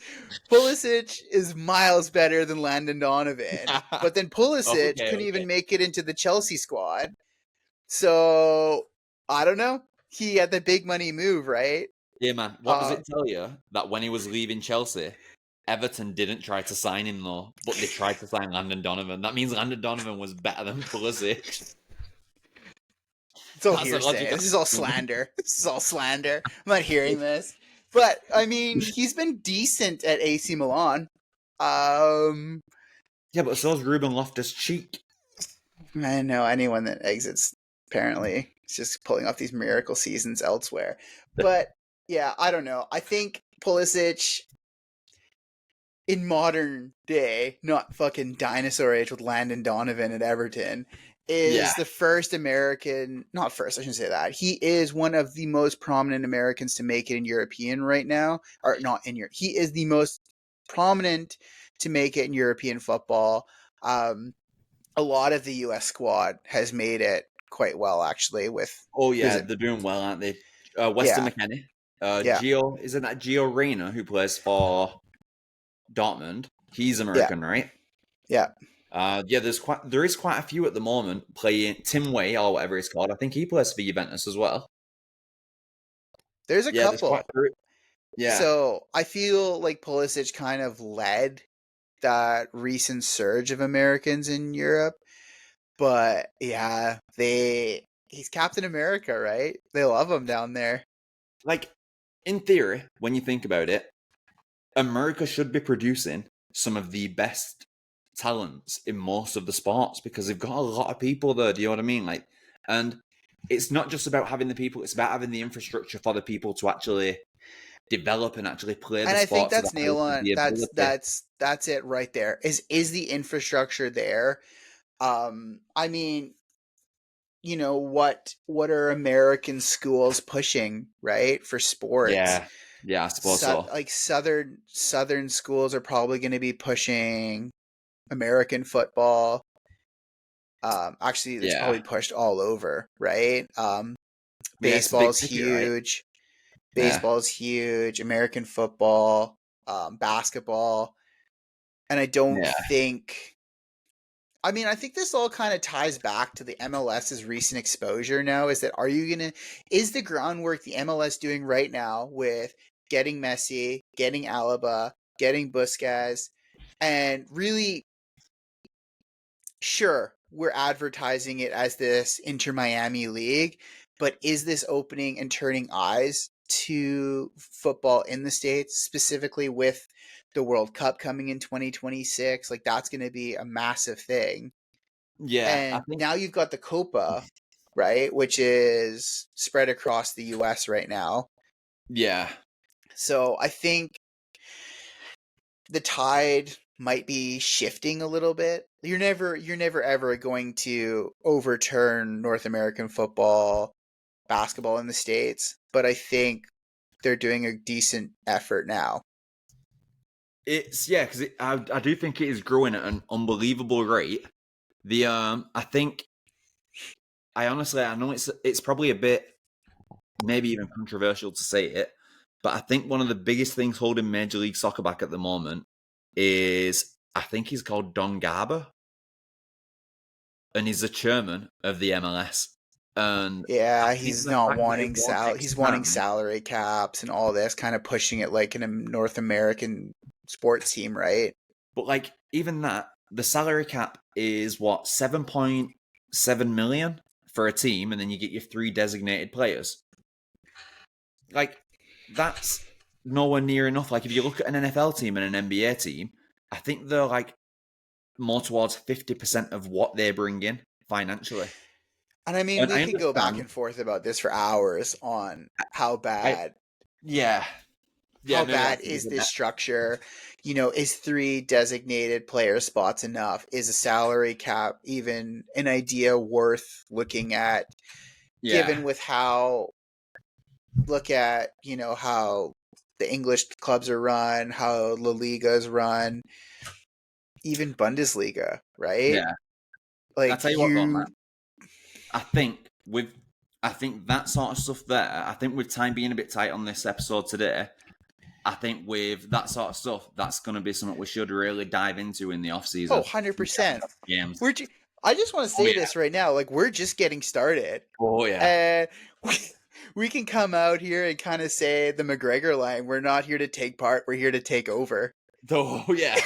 Pulisic is miles better than Landon Donovan. But then Pulisic couldn't even make it into the Chelsea squad. So, I don't know. He had the big money move, right? Yeah, man. What does it tell you that when he was leaving Chelsea, Everton didn't try to sign him though, but they tried to sign Landon Donovan. That means Landon Donovan was better than Pulisic. It's all hearsay. This is all slander. This is all slander. I'm not hearing this. But, I mean, he's been decent at AC Milan. Yeah, but so's Ruben Loftus-Cheek. I know anyone that exits, apparently, is just pulling off these miracle seasons elsewhere. But Yeah, I don't know. I think Pulisic in modern day, not fucking dinosaur age with Landon Donovan at Everton, Yeah. is the first American, not first, I shouldn't say that. He is one of the most prominent Americans to make it in European right now, or not in Europe. He is the most prominent to make it in European football. A lot of the US squad has made it quite well, actually, with, Oh who's yeah, it? they're doing well, aren't they? Weston Yeah, McKennie, yeah, Gio, isn't that Gio Reyna who plays for Dortmund? He's yeah, American, right? yeah. Yeah, there is quite a few at the moment playing Tim Way or whatever he's called. I think he plays for Juventus as well. There's a Yeah, there's quite. couple. Yeah, So I feel like Pulisic kind of led that recent surge of Americans in Europe. But yeah, he's Captain America, right? They love him down there. like in theory, when you think about it, America should be producing some of the best talents in most of the sports because they've got a lot of people there. Do you know what I mean? Like, and it's not just about having the people; it's about having the infrastructure for the people to actually develop and actually play And the I think sport to the that's nail height of on. the That's ability. that's that's it right there. Is the infrastructure there? I mean, what are American schools pushing, right, for sports? Yeah, yeah, I suppose so. Like southern schools are probably going to be pushing American football. Actually, it's probably Yeah, pushed all over, right? yeah, it's a big Baseball's ticket, right? huge. Yeah, Baseball's huge. American football, basketball, and I don't yeah, think. I mean, I think this all kind of ties back to the MLS's recent exposure now. Is the groundwork the MLS doing right now with getting Messi, getting Alaba, getting Busquets, and really, sure, we're advertising it as this Inter Miami League, but is this opening and turning eyes to football in the States, specifically with the World Cup coming in 2026? Like, that's going to be a massive thing. yeah. I And think now you've got the Copa, right, which is spread across the US right now. yeah, So I think the tide might be shifting a little bit. You're never ever going to overturn North American football, basketball in the States, but I think they're doing a decent effort now. it's yeah because I do think it is growing at an unbelievable rate. The I think I know it's probably a bit maybe even controversial to say it, but I think one of the biggest things holding Major League Soccer back at the moment is I think he's called Don Garber, and he's the chairman of the MLS. And I Yeah, think he's the not fact that it wanting won't he's wanting expand, salary caps and all this, kind of pushing it like in a North American sports team, right? but like even that, the salary cap is what 7.7 million for a team, and then you get your three designated players. Like that's nowhere near enough. Like if you look at an NFL team and an NBA team, I think they're like more towards 50% of what they bring in financially. And I mean, And we I could go back understand. and forth about this for hours on how I bad yeah yeah how maybe bad that's a is different. this structure? Is three designated player spots enough? Is a salary cap even an idea worth looking at, Yeah given with how look at, how the English clubs are run, how La Liga is run, even Bundesliga, right? yeah. I Like tell you what though, you Matt. I think with I think that sort of stuff there. I think with time being a bit tight on this episode today, I think with that sort of stuff, that's going to be something we should really dive into in the off Oh, season. 100%. Games. We're I just want to Oh say yeah. this right now, like we're just getting started. Oh yeah. And we can come out here and kind of say the McGregor line, we're not here to take part, we're here to take over. Oh yeah.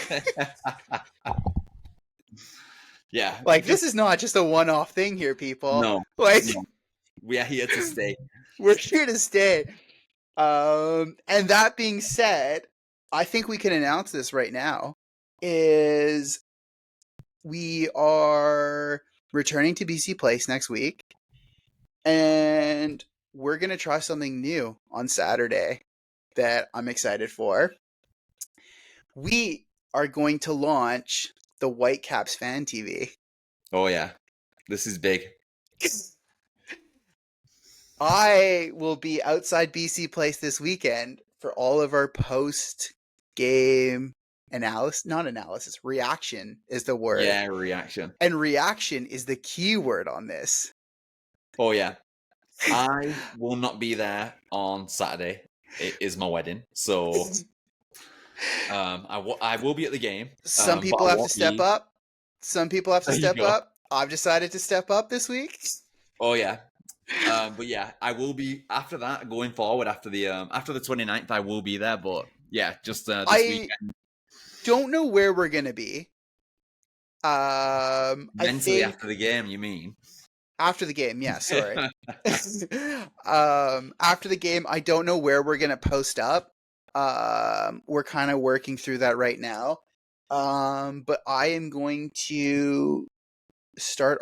Yeah. Like this Just is not just a one-off thing here, people. no. Like No. We are here to stay. we're here to stay. And that being said, I think we can announce this right now is we are returning to BC Place next week. And we're going to try something new on Saturday that I'm excited for. We are going to launch the Whitecaps Fan TV. Oh yeah, this is big. I will be outside BC Place this weekend for all of our post-game reaction is the word. Yeah, reaction. And reaction is the key word on this. Oh yeah, I will not be there on Saturday. It is my wedding, so I will be at the game. Some But people I have to won't step be. up. Some people have to There you step go. up. I've decided to step up this week. Oh yeah. But yeah, I will be after that going forward after the 29th, I will be there. But yeah, just this I weekend. don't know where we're gonna be. I Mentally think after the game, you mean? after the game. Yeah, sorry. After the game, I don't know where we're gonna post up. We're kind of working through that right now. But I am going to start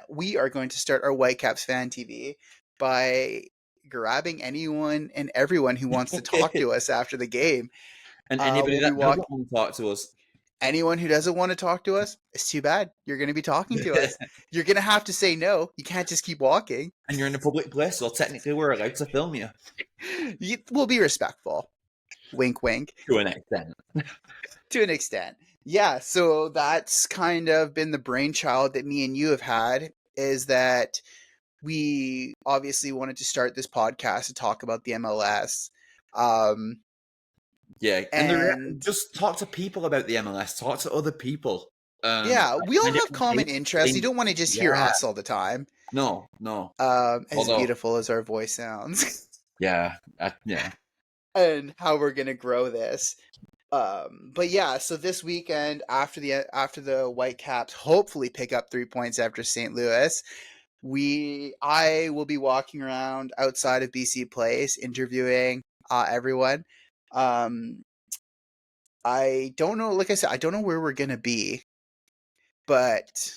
we are going to start our Whitecaps Fan TV by grabbing anyone and everyone who wants to talk to us after the game. And anybody We'll be that doesn't walking. want to talk to us, Anyone who doesn't want to talk to us, it's too bad. You're going to be talking to us. You're going to have to say no. You can't just keep walking. and you're in a public place, so technically we're allowed to film you We'll be respectful. Wink, wink. to an extent. To an extent. Yeah, so that's kind of been the brainchild that me and you have had, is that we obviously wanted to start this podcast to talk about the MLS. Yeah, And just talk to people about the MLS. Talk to other people. yeah, we all find it have common interests. You don't want to just hear Yeah. us all the time. No. As Although- beautiful as our voice sounds. Yeah, And how we're gonna grow this. But yeah, so this weekend after the Whitecaps hopefully pick up 3 points after St. Louis, I will be walking around outside of BC Place interviewing everyone. I don't know, like I said, I don't know where we're gonna be, but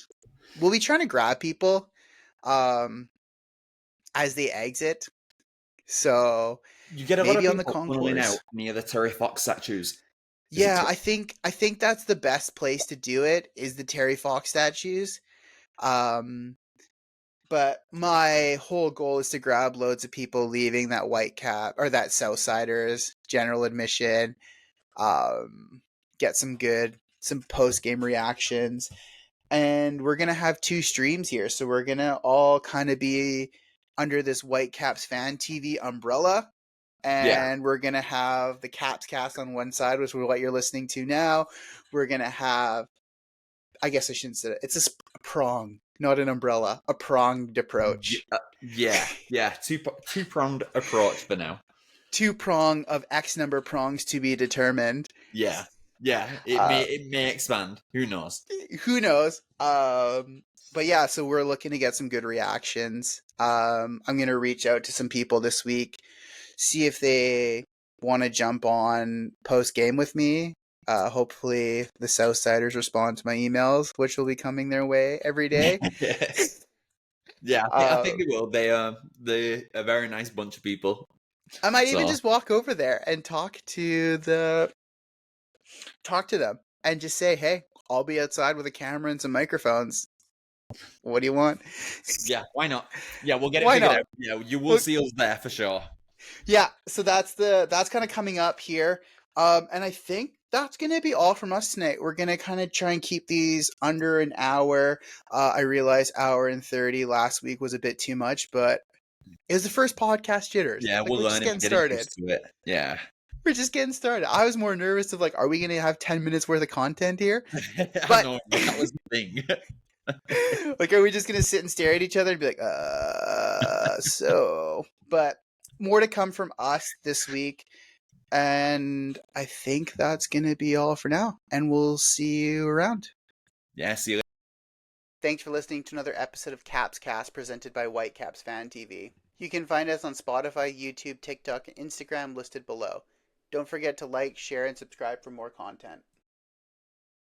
we'll be trying to grab people as they exit. So you get a lot of maybe on the people funneling concourse. out near the Terry Fox statues. Yeah, I think that's the best place to do it, is the Terry Fox statues. But my whole goal is to grab loads of people leaving that Whitecap or that Southsiders general admission. Get some post game reactions, and we're gonna have 2 streams here, so we're gonna all kind of be under this Whitecaps Fan TV umbrella. And we're going to have the Caps Cast on one side, which is what you're listening to now. We're going to have, I guess I shouldn't say it. It's a prong, not an umbrella, a pronged approach. Two-pronged approach for now. 2 prong of X number prongs to be determined. Yeah. It may expand. Who knows? Who knows? But yeah, so we're looking to get some good reactions. I'm going to reach out to some people this week, see if they want to jump on post game with me. Hopefully the Southsiders respond to my emails, which will be coming their way every day. Yeah, I think they will. They're a very nice bunch of people. I might even just walk over there and talk to them and just say, hey, I'll be outside with a camera and some microphones. What do you want? Yeah, why not? Yeah, we'll get it figured out. Yeah, you will see us there for sure. Yeah, so that's kind of coming up here. And I think that's going to be all from us tonight. We're going to kind of try and keep these under an hour. I realized hour and 30 last week was a bit too much, but it was the first podcast jitters. Yeah, we'll we're learn just getting started. started. To it. Yeah. We're just getting started. I was more nervous of are we going to have 10 minutes worth of content here? I know, that was the thing. Are we just going to sit and stare at each other and be like, so. But more to come from us this week. And I think that's going to be all for now. And we'll see you around. Yeah, see you later. Thanks for listening to another episode of Caps Cast presented by Whitecaps Fan TV. You can find us on Spotify, YouTube, TikTok, and Instagram listed below. Don't forget to like, share, and subscribe for more content.